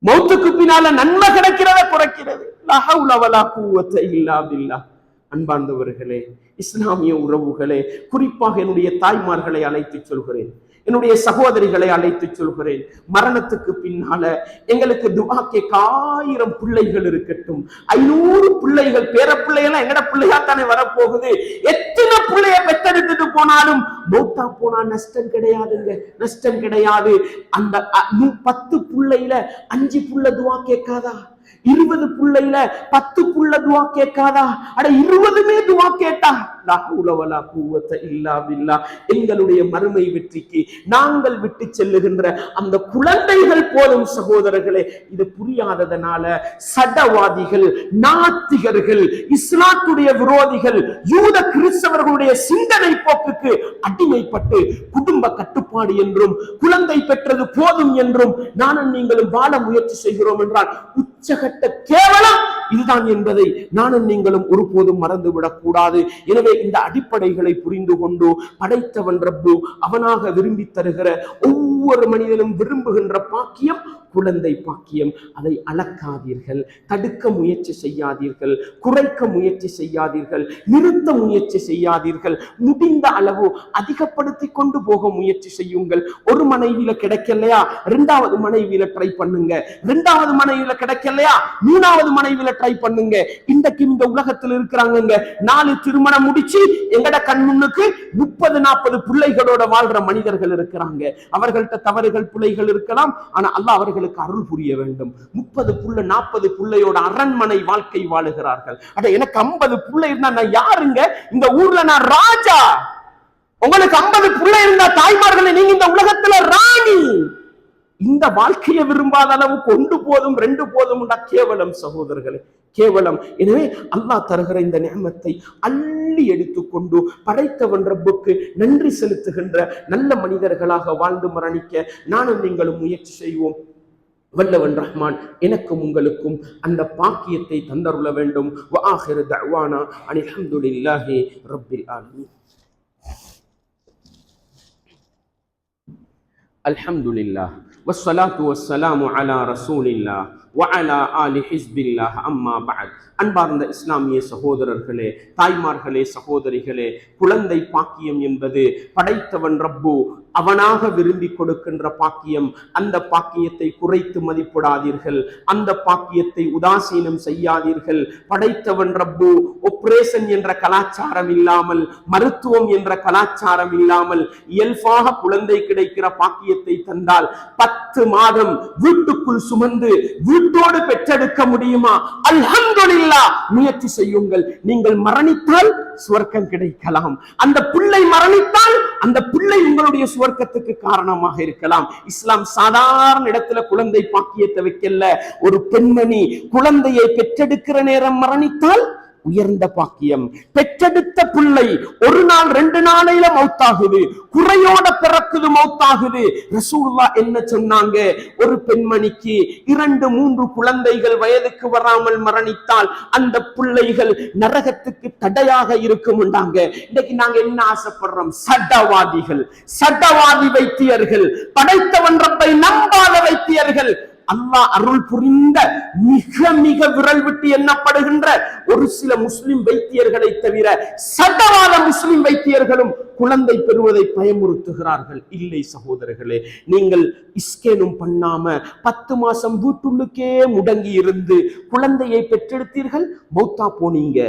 மௌத்துக்கு பின்னால நன்மை கிடைக்கிறத குறைக்கிறது. லா ஹவுல வலா குவத்த இல்லா பில்லாஹ். அன்பார்ந்தவர்களே, இஸ்லாமிய உறவுகளே, குறிப்பாக என்னுடைய தாய்மார்களை அழைத்து சொல்கிறேன், என்னுடைய சகோதரிகளை அழைத்து சொல்கிறேன். மரணத்துக்கு பின்னால எங்களுக்கு துஆ கேட்க 1000 பிள்ளைகள் இருக்கட்டும், 500 பிள்ளைகள், பேர பிள்ளைகள் எங்கட பிள்ளையா தானே வரப்போகுது. எத்தனை பிள்ளைய போனாலும் மௌத்தா போனா நஷ்டம் கிடையாதுங்க, நஷ்டம் கிடையாது. அந்த 10 புள்ளையில 5 புள்ள துவா கேட்காதா? 20 புள்ளையில 10 புள்ள துவா கேட்காதா? அட 20மே துவா கேட்டா எங்களுடைய மறுமை வெற்றிக்கு நாங்கள் விட்டு செல்லுகின்ற அந்த குழந்தைகள் போலும் சகோதரர்களே. இது புரியாததனால சடவாதிகள், நாத்திகர்கள், இஸ்லாத்துடைய விரோதிகள், யூத கிறிஸ்தவர்களுடைய சிந்தனை போக்குக்கு அடிமைப்பட்டு குடும்ப கட்டுப்பாடு என்றும் குழந்தை பெற்றது போதும் என்றும் நானும் நீங்களும் வாழ முயற்சி செய்கிறோம் என்றால் உச்சகட்ட கேவலம் இதுதான் என்பதை நானும் நீங்களும் ஒருபோதும் மறந்துவிடக் கூடாது. எனவே இந்த அடிப்படைகளை புரிந்து கொண்டு படைத்தவன் ரப்பு அவனாக விரும்பி தருகிற ஒவ்வொரு மனிதனும் விரும்புகின்ற பாக்கியம் குழந்தை பாக்கியம். அதை அளக்காதீர்கள், தடுக்க முயற்சி செய்யாதீர்கள், குறைக்க முயற்சி செய்யாதீர்கள், நிறுத்த முயற்சி செய்யாதீர்கள். முடிந்த அளவு அதிகப்படுத்தி கொண்டு போக முயற்சி செய்யுங்கள். ஒரு மனைவியில கிடைக்கலையா 2வது மனைவியில ட்ரை பண்ணுங்க, 2வது மனைவியில கிடைக்கலையா 3வது மனைவியில ட்ரை பண்ணுங்க. இன்றைக்கு இந்த உலகத்தில் இருக்கிறாங்க 4 திருமணம் முடிச்சு எங்கட கண் முன்னுக்கு 30-40 பிள்ளைகளோட வாழ்ற மனிதர்கள் இருக்கிறாங்க. அவர்கள்ட்ட தவறுகள் பிள்ளைகள் இருக்கலாம், ஆனா அல்லாஹ் அவர்களுக்கு அருள் புரிய வேண்டும். 30 புள்ள 40 புள்ளையோட அரண்மனை வாழ்க்கை வாழுகிறார்கள். அட எனக்கு 50 புள்ளை இருந்தா நான் யாருங்க? இந்த ஊர்ல நான் ராஜா. உங்களுக்கு 50 புள்ளை இருந்தா தாய்மார்களை நீங்க இந்த உலகத்துல ராணி. இந்த வாழ்க்கையை விரும்பாத அளவு கொண்டு போதும் 2 போதும் கேவலம் சகோதரர்களே, கேவலம். எனவே அல்லாஹ் தருகிற இந்த நியமத்தை அள்ளி எடுத்துக்கொண்டு படைத்தவன் ரப்புக்கு நன்றி செலுத்துகின்ற நல்ல மனிதர்களாக வாழ்ந்து மரணிக்க நானும் நீங்களும் முயற்சி செய்வோம். வல்லவன் ரஹ்மான் எனக்கும் உங்களுக்கும் அந்த பாக்கியத்தை தந்தருள வேண்டும். வஆகிரு தஅவானா அனில் ஹம்துலில்லாஹி ரப்பில் ஆலமீன். அல்ஹம்துலில்லாஹ் வஸ்ஸலாத்து வஸ்ஸலாமு அலா ரசூலில்லாஹ் வஅலா ஆலி ஹிஸ்பில்லாஹ். அம்மா பஅத். அன்பார்ந்த இஸ்லாமிய சகோதரர்களே, தாய்மார்களே, சகோதரிகளே, குழந்தை பாக்கியம் என்பது படைத்தவன் ரப்பு அவனாக விரும்பி கொடுக்கின்ற பாக்கியம். அந்த பாக்கியத்தை குறைத்து மதிப்பிடாதீர்கள், அந்த பாக்கியத்தை உதாசீனம் செய்யாதீர்கள். படைத்தவன் ரப்பு ஆபரேஷன் என்ற கலாச்சாரம் இல்லாமல், மருத்துவம் என்ற கலாச்சாரம் இல்லாமல் இயல்பாக குழந்தை கிடைக்கிற பாக்கியத்தை தந்தால் 10 மாதம் வீட்டுக்குள் சுமந்து வீட்டோடு பெற்றெடுக்க முடியுமா? அல்ஹம்துலில்லாஹ். முயற்சி செய்யுங்கள். நீங்கள் மரணித்தால் சுவர்க்கம் கிடைக்கலாம். அந்த பிள்ளை மரணித்தால் அந்த பிள்ளை உங்களுடைய சுவர்க்கத்துக்கு காரணமாக இருக்கலாம். இஸ்லாம் சாதாரண இடத்துல குழந்தை பாக்கியத்தை வைக்கல. ஒரு பெண்மணி குழந்தையை பெற்றெடுக்கிற நேரம் மரணித்தால் உயர்ந்த பாக்கியம். பெற்றெடுத்த பிள்ளை 1 நாள் 2 நாளையில மௌத்தாகுது, குறையோட பிறக்குது, மௌத்தாகுது. ரசூலுல்லாஹ் என்ன சொன்னாங்க? ஒரு பெண்மணிக்கு 2-3 குழந்தைகள் வயதுக்கு வராமல் மரணித்தால் அந்த பிள்ளைகள் நரகத்துக்கு தடையாக இருக்கும்ண்டாங்க. இன்னைக்கு நாங்க என்ன ஆசைப்படுறோம்? சடவாதிகள், சடவாதி வைத்தியர்கள், படைத்தவன் ரப்பை நம்பாத வைத்தியர்கள், அல்லாஹ் அருள் புரிந்த மிக மிக விரல் விட்டு எண்ணப்படுகின்ற ஒரு சில முஸ்லிம் வைத்தியர்களை தவிர சட்டவாத முஸ்லிம் வைத்தியர்களும் குழந்தை பெறுவதை பயமுறுத்துகிறார்கள். இல்லை சகோதரர்களே, நீங்கள் இஸ்கேனும் பண்ணாம 10 மாசம் வீட்டுள்ளுக்கே முடங்கி இருந்து குழந்தையை பெற்றெடுத்தீர்கள், மௌத்தா போனீங்க.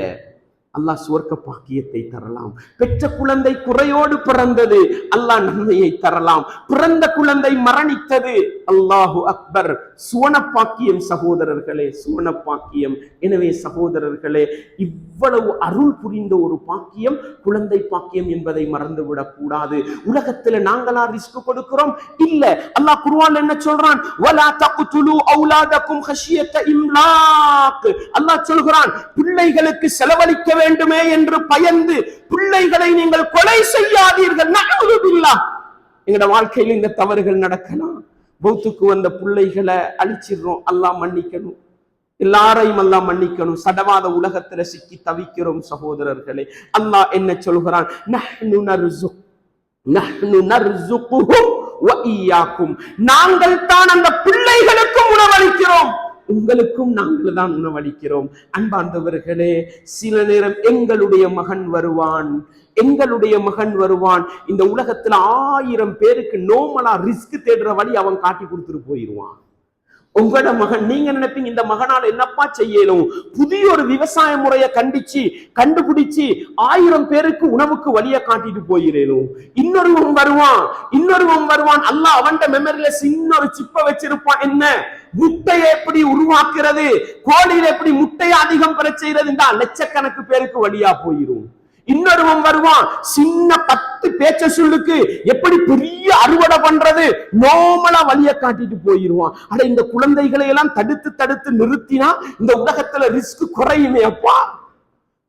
அல்லாஹ் சுவர்க்க பாக்கியத்தை தரலாம். பெற்ற குழந்தை குறையோடு பிறந்தது, அல்லாஹ் நன்மையை தரலாம். பிறந்த குழந்தை மரணித்தது, அல்லாஹு அக்பர், சுவன பாக்கியம் சகோதரர்களே, சுவன பாக்கியம். எனவே சகோதரர்களே, இவ்வளவு அருள் புரிந்த ஒரு பாக்கியம் குழந்தை பாக்கியம் என்பதை மறந்துவிடக் கூடாது. உலகத்துல நாங்களா ரிஸ்க் கொடுக்கிறோம்? இல்ல. அல்லாஹ் குர்ஆன்ல என்ன சொல்றான்? வலா தக்துலு அவுலாதகும் ஹஷியத இம்லாக். அல்லாஹ் சொல்கிறான், பிள்ளைகளுக்கு செலவழிக்க வேண்டுமே என்று பயந்து பிள்ளைகளை நீங்கள் கொலை செய்யாதீர்கள். நஅூது பில்லாஹ். எங்கட வாழ்க்கையில் இந்த தவறுகள் நடக்கலாம். பௌத்துக்கு வந்த பிள்ளைகளை அழிச்சிடுறோம். அல்லாஹ் மன்னிக்கணும், எல்லாரையும் அல்லாஹ் மன்னிக்கணும். சடவாத உலகத்துல சிக்கி தவிக்கிறோம் சகோதரர்களே. அல்லாஹ் என்ன சொல்கிறான்? நஹ்னு நர்சுகுஹும் வ இய்யாக்கும். நாங்கள் தான் அந்த பிள்ளைகளுக்கும் உணவளிக்கிறோம், உங்களுக்கும் நாங்கள் தான் உணவளிக்கிறோம். அன்பார்ந்தவர்களே, சில நேரம் எங்களுடைய மகன் வருவான், எங்களுடைய மகன் வருவான். இந்த உலகத்துல 1000 பேருக்கு நோமலா ரிஸ்க் தேடுற வழி அவன் காட்டி கொடுத்துட்டு போயிடுவான். உங்களோட மகன், நீங்க நினைப்பீங்க இந்த மகனால என்னப்பா செய்யலும், புதிய ஒரு விவசாய முறையை கண்டுபிடிச்சு 1000 பேருக்கு உணவுக்கு வழிய காட்டிட்டு போயிடலும். இன்னொருவன் வருவான், அல்லாஹ் அவன் மெமரியில சின்ன ஒரு சிப்ப வச்சிருப்பான். என்ன, முட்டையை எப்படி உருவாக்குறது, கோழியில எப்படி முட்டையை அதிகம் பெற செய்யறது, லட்சக்கணக்கு பேருக்கு வழியா போயிரும். இன்னொருவன் வருவான், சின்ன 10 பேச்ச சொல்லுக்கு எப்படி பெரிய அறுவடை பண்றது, நோமலா வழிய காட்டிட்டு போயிருவான். அட, இந்த குழந்தைகளை எல்லாம் தடுத்து நிறுத்தினா இந்த உலகத்துல ரிஸ்க் குறையுமே அப்பா.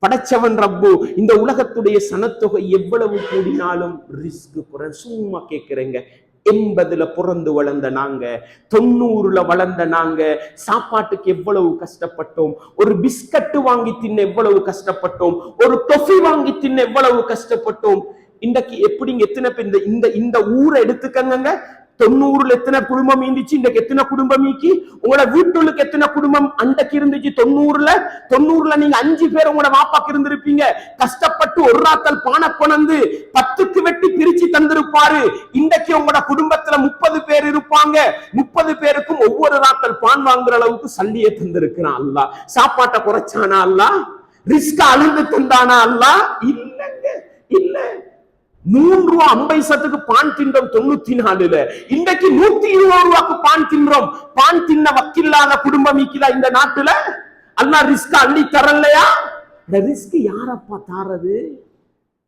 படைச்சவன் ரப்பு, இந்த உலகத்துடைய சனத்தொகை எவ்வளவு கூடினாலும் ரிஸ்க் குறை. சும்மா கேட்கிறேங்க, 80ல பிறந்து வளர்ந்த நாங்க, 90ல வளர்ந்த நாங்க சாப்பாட்டுக்கு எவ்வளவு கஷ்டப்பட்டோம், ஒரு பிஸ்கட் வாங்கி தின்ன எவ்வளவு கஷ்டப்பட்டோம், ஒரு டொஃபி வாங்கி தின்ன எவ்வளவு கஷ்டப்பட்டோம். இன்றைக்கு எப்படிங்க, எத்தனை பேர் இந்த ஊரை எடுத்துக்கங்க, 90ல எத்தனை குடும்பம் இருந்துச்சு, இன்றைக்கு எத்தனை குடும்பம் மீக்கி, உங்களோட வீட்டுக்கு எத்தனை குடும்பம் அன்றைக்கு இருந்துச்சு. 90ல நீங்க 5 பேர் உங்களோட வாப்பாக்கு இருந்திருப்பீங்க. கஷ்டப்பட்டு ஒரு ராத்தல் பானை கொண்டு 10க்கு வெட்டி பிரிச்சு தந்திருப்பாரு. இன்றைக்கு உங்களோட குடும்பத்துல 30 பேர் இருப்பாங்க. 30 பேருக்கும் ஒவ்வொரு ராத்தல் பான் வாங்குற அளவுக்கு சல்லியை தந்திருக்கிறான் அல்லாஹ். சாப்பாட்டை குறைச்சானா அல்லாஹ்? ரிஸ்க் அளந்து தந்தானா அல்லாஹ்? இல்லங்க, இல்ல. 3 ரூபா 50 சத்துக்கு பான் தின்றோம் 94ல. இன்றைக்கு 120 ரூபாய்க்கு பான் தின்றோம். பான் தின்ன வக்கில்லாத குடும்பம் மீக்குதா இந்த நாட்டுல? அல்லாஹ் ரிஸ்க் அள்ளி தரலையா? ரிஸ்க் யாரப்பா தாரது?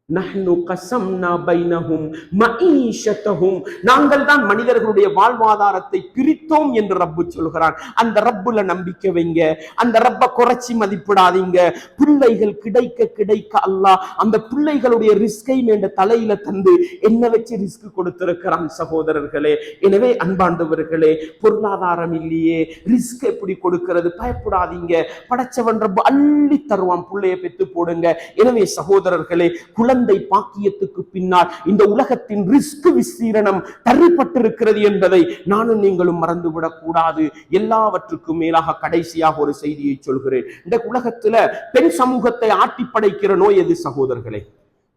நஹ்னு கஸம்னா பைனஹும் மஈஷத்தஹும், நாங்கள் தான் மனிதர்களுடைய வாழ்வாதாரத்தை பிரித்தோம் என்று ரப்பு சொல்கிறான். அந்த ரப்புல நம்பிக்கை வைங்க, அந்த ரப்ப குறைச்சி மதிப்பிடாதீங்க. பிள்ளைகள் கிடைக்க அல்லாஹ் அந்த பிள்ளைகளுடைய ரிஸ்கை மேண்ட தலையில தந்து என்ன வச்சு ரிஸ்க் கொடுத்திருக்கிறான் சகோதரர்களே. எனவே அன்பாண்டவர்களே, பொருளாதாரம் இல்லையே, ரிஸ்க் எப்படி கொடுக்கிறது? பயப்படாதீங்க, படைச்சவன் ரப்பு அள்ளி தருவான். பிள்ளைய பெற்று போடுங்க. எனவே சகோதரர்களே, குழந்தை பாக்கியத்துக்கு பின்னால் இந்த உலகத்தின் ரிஸ்க் விஸ்தீரணம் தரப்பட்டிருக்கிறது என்பதை நானும் நீங்களும் மறந்துவிடக் கூடாது. எல்லாவற்றுக்கும் மேலாக கடைசியாக ஒரு செய்தியை சொல்கிறேன். இந்த உலகத்துல பெண் சமூகத்தை ஆட்டி படைக்கிற நோய் எது சகோதரர்களே?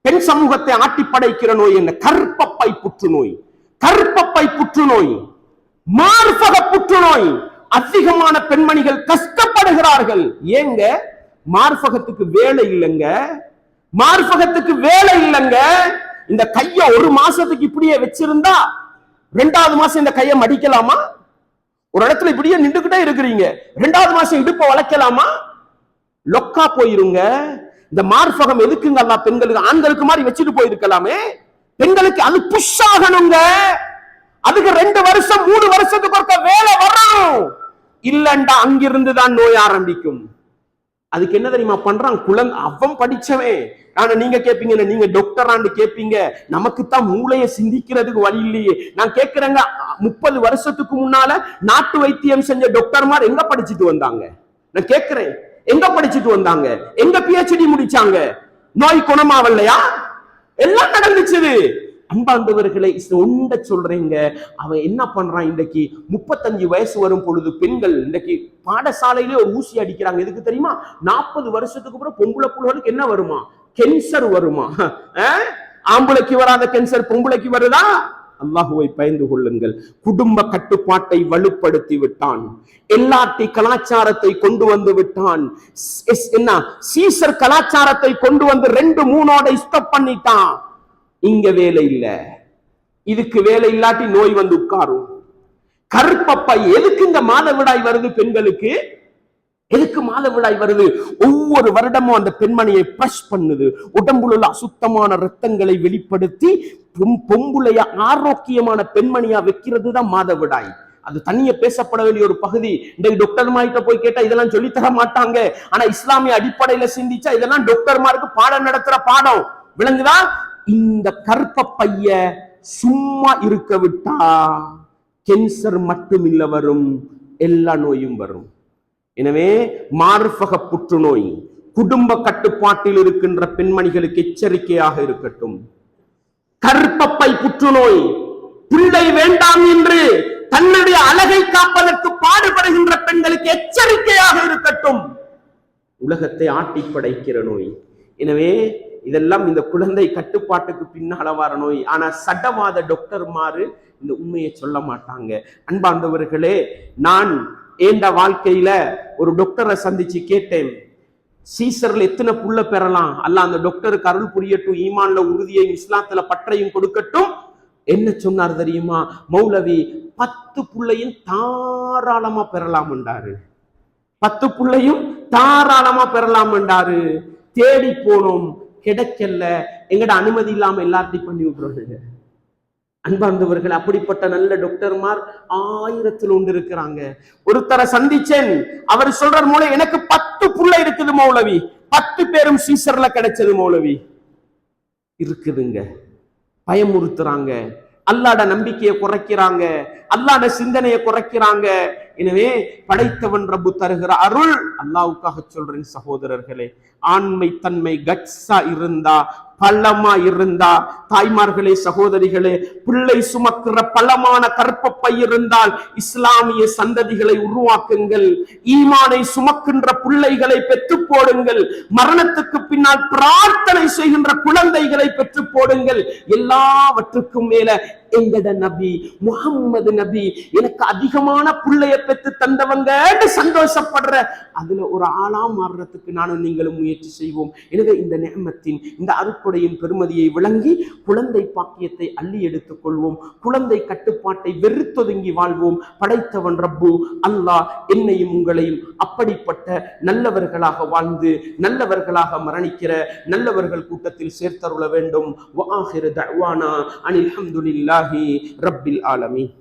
பெண் சமூகத்தை ஆட்டி படைக்கிற நோய் என்ன? கர்ப்பப்பை புற்றுநோய், கர்ப்பப்பை புற்றுநோய், மார்பக புற்றுநோய். அதிகமான பெண்மணிகள் கஷ்டப்படுகிறார்கள். ஏங்க? மார்பகத்துக்கு வேலை இல்லைங்க, மார்பகத்துக்கு வேலை இல்லைங்க. இந்த கைய 1 மாசத்துக்கு இப்படியே வச்சிருந்தா 2வது மாசம் இந்த கையை மடிக்கலாமா? ஒரு இடத்துல இப்படியே நின்றுகிட்டே இருக்கிறீங்க, 2வது மாசம் இடுப்பை வளைக்கலாமா? லொக்கா போயிருங்க. இந்த மார்பகம் எதுக்குங்க அல்லாஹ் பெண்களுக்கு? ஆண்களுக்கு மாதிரி வச்சுட்டு போயிருக்கலாமே. பெண்களுக்கு அது புஷ் ஆகணுங்க. அதுக்கு 2 வருஷம் 3 வருஷத்துக்கு ஒருக்க வேலை வரணும். இல்லண்டா அங்கிருந்து தான் நோய் ஆரம்பிக்கும். அதுக்கு என்ன தெரியுமா பண்றான்? குழந்தை அவன் படிச்சவன். ஆனா நீங்க கேட்பீங்க, நீங்க டாக்டரான்னு கேட்பீங்க. நமக்கு தான் மூளையை சிந்திக்கிறதுக்கு வழி இல்லையே. நான் கேட்கிறேங்க, 30 வருஷத்துக்கு முன்னால நாட்டு வைத்தியம் செஞ்ச டாக்டர்மார் எங்க படிச்சுட்டு வந்தாங்க? நான் கேட்கிறேன், எங்க படிச்சுட்டு வந்தாங்க? எங்க PhD முடிச்சாங்க? நோய் குணமாவல்லையா? எல்லாம் நடந்துச்சு. அன்பாண்டவர்களை ஒண்ட சொல்றேங்க, அவன் என்ன பண்றான்? இன்றைக்கு 35 வயசு வரும் பொழுது பெண்கள் இன்றைக்கு பாடசாலையிலே ஒரு ஊசி அடிக்கிறாங்க. எதுக்கு தெரியுமா? 40 வருஷத்துக்கு அப்புறம் பொம்பளை புள்ளைகளுக்கு என்ன வருமா? கேன்சர் வருமா? ஆம்பளைக்கு வராத கேன்சர் பொம்பளைக்கு வருதா? அல்லாஹுவை பயந்து கொள்ளுங்கள். குடும்ப கட்டுப்பாட்டை வலுப்படுத்தி விட்டான். எல்லாட்டி கலாச்சாரத்தை கொண்டு வந்து விட்டான். என்ன சீசர் கலாச்சாரத்தை கொண்டு வந்து 2-3 ஸ்டாப் பண்ணிட்டான். இங்க வேலை இல்ல, இதுக்கு வேலை இல்லாட்டி நோய் வந்து உட்காரும். கர்ப்பப்பை எதுக்கு இந்த மாதவிடாய் வருது பெண்களுக்கு? எதுக்கு மாதவிடாய் வருது? ஒவ்வொரு வருடமும் அந்த பெண்மணியை பிரஷ் பண்ணுது. உடம்புல உள்ள அசுத்தமான ரத்தங்களை வெளிப்படுத்தி பொம்புளைய ஆரோக்கியமான பெண்மணியா வைக்கிறது தான் மாதவிடாய். அது தனியா பேசப்பட வேண்டிய ஒரு பகுதி. இந்த டாக்டர் மார்கிட்ட போய் கேட்டா இதெல்லாம் சொல்லி தர மாட்டாங்க. ஆனா இஸ்லாமிய அடிப்படையில சிந்திச்சா இதெல்லாம் டாக்டர்மாருக்கு பாடம் நடத்துற பாடம். விளங்குதா? இந்த கர்ப்பப்பைய சும்மா இருக்க விட்டா கேன்சர் மட்டும் இல்ல வரும், எல்லா நோயும் வரும். எனவே மார்பக புற்றுநோய் குடும்ப கட்டுப்பாட்டில் இருக்கின்ற பெண்மணிகளுக்கு எச்சரிக்கையாக இருக்கட்டும். கர்ப்பப்பை புற்றுநோய் பிள்ளை வேண்டாம் என்று தன்னுடைய அழகை காப்பதற்கு பாடுபடுகின்ற பெண்களுக்கு எச்சரிக்கையாக இருக்கட்டும். உலகத்தை ஆட்டி படைக்கிற நோய். எனவே இதெல்லாம் இந்த குழந்தை கட்டுப்பாட்டுக்கு பின்னால வர நோய். ஆனா சட்டவாத டாக்டர்மாரு இந்த உண்மையை சொல்ல மாட்டாங்க. அன்பார்ந்தவர்களே, நான் ஏண்ட வாழ்க்கையில ஒரு டாக்டரை சந்திச்சு கேட்டேன், சீசர்ல எத்தனை புள்ள பெறலாம், அல்லாஹ் அந்த டாக்டருக்கு அருள் புரியட்டும், ஈமான்ல உறுதியையும் இஸ்லாத்துல பற்றையும் கொடுக்கட்டும். என்ன சொன்னார் தெரியுமா? மௌலவி 10 புள்ளையும் தாராளமா பெறலாம் என்றாரு. 10 புள்ளையும் தாராளமா பெறலாம் என்றாரு. தேடி போனோம், கிடைக்கல. எங்கட அனுமதி இல்லாம எல்லாத்தையும் பண்ணி விடுறாங்க. அன்பார்ந்தவர்கள், அப்படிப்பட்ட நல்ல டாக்டர்மார் 1000 இருக்கிறாங்க. ஒருத்தரை சந்திச்சேன், அவர் சொல்ற மூலம் எனக்கு 10 புள்ள இருக்குது மௌலவி, 10 பேரும் சீசர்ல கிடைச்சது மௌலவி. இருக்குதுங்க, பயமுறுத்துறாங்க, அல்லாட நம்பிக்கையை குறைக்கிறாங்க, அல்லாட சிந்தனையை குறைக்கிறாங்க. எனவே படைத்தவன் ரப்பு தருகிற அருள். அல்லாவுக்காக சொல்றேன் சகோதரர்களே, ஆண்மை தன்மை கட்ஸா இருந்தா, பள்ளமா இருந்தா, தாய்மார்களே சகோதரிகளே, பிள்ளை சுமக்கிற பள்ளமான கற்பப்பை இருந்தால் இஸ்லாமிய சந்ததிகளை உருவாக்குங்கள். ஈமானை சுமக்கின்ற பிள்ளைகளை பெற்று போடுங்கள். மரணத்துக்கு பின்னால் பிரார்த்தனை செய்கின்ற குழந்தைகளை பெற்று போடுங்கள். எல்லாவற்றுக்கும் மேல எங்கட நபி முஹம்மது நபி எனக்கு அதிகமான பிள்ளைய பெற்று தந்தவங்க சந்தோஷப்படுற அதுல ஒரு ஆளா மாறுறதுக்கு நானும் நீங்களும் முயற்சி செய்வோம். எனவே இந்த நிஅமத்தின், இந்த அருட்கொடையின் பெருமதியை விளங்கி குழந்தை பாக்கியத்தை அள்ளி எடுத்துக் கொள்வோம். குழந்தை கட்டுப்பாட்டை வெறுத்தொதுங்கி வாழ்வோம். படைத்தவன் ரப்பு அல்லாஹ் என்னையும் உங்களையும் அப்படிப்பட்ட நல்லவர்களாக வாழ்ந்து நல்லவர்களாக மரணிக்கிற நல்லவர்கள் கூட்டத்தில் சேர்த்தருள வேண்டும். வஆஹிரு தஅவானா அனில் ஹம்துலில்லாஹி ரப்பில் ஆலமீன்.